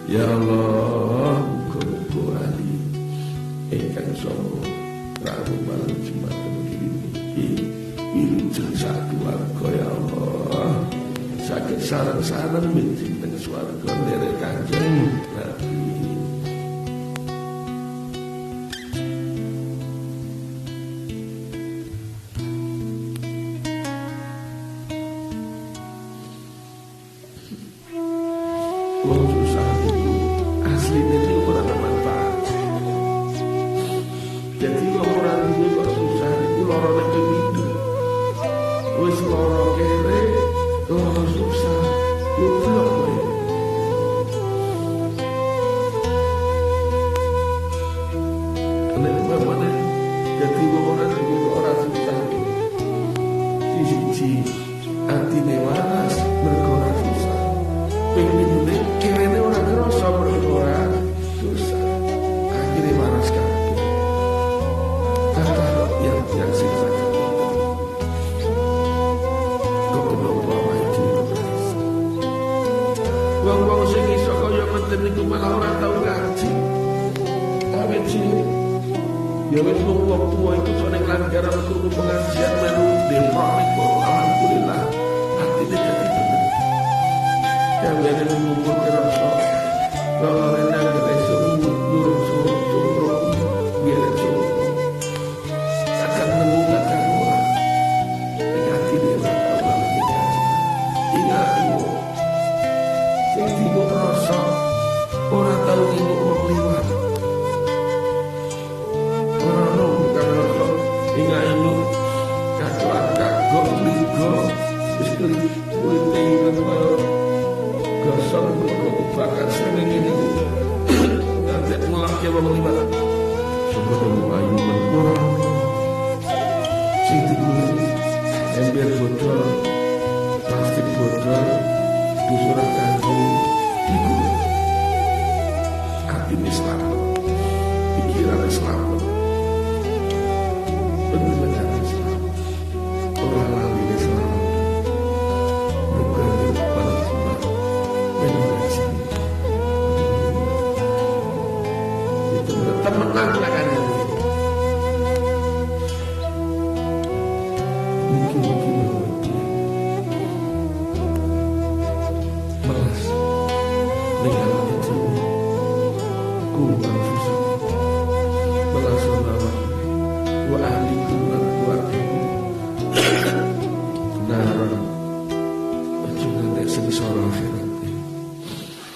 Ya Allah, muga-muga ali ingkang somo Rabu malam Jumat ini wilujeng sakeluarga ya Allah. Sakit sarang-sarang minjing teng swarga nderek Kanjeng Nabi. Wong susah itu aslinya itu orang manfaat. Jadi orang ini kok susah itu lorone pemidu. Wis loro kere, loro susah, goblok kowe. Nek bapane jadi orang ini orang susah. Siji atine waras mergo ora susah. Pemine kirene ora kerasa mergo ora susah. Akhire waras kabeh. Kata yang siksa. Kok kenapa wae iki? Wong-wong sing iso kaya ngeten niku malah ora tau ngaji. Awet cilik. Ya wis wong tua itu seneng langgar turu pengajian melu demo niku alhamdulillah. Atine dadi bener. Yang ada mengumpul kerasa kalau renang kereso nurung suruh biar suruh akan menemukan karuan hati dia tahu lagi ingat ibu sing ibu kerasa orang tahu ibu mau liwat orang nung kerasa ingat ibu kacuan kagok ligo istri kulit tinggal gosong bakal sering ini nanti ngelaknya bang lima sebelum ayu berkurang sing dikulit ember botol plastik botol disurat kanggo dikulit hati ini selamat pikiran selamat benar-benar selamat orang lain ini selamat berganti pada selamat temenan lah kan mungkin malas dengan itu kurang susah malas lawan wa ahli kurang keluarga naran juga tidak sengsara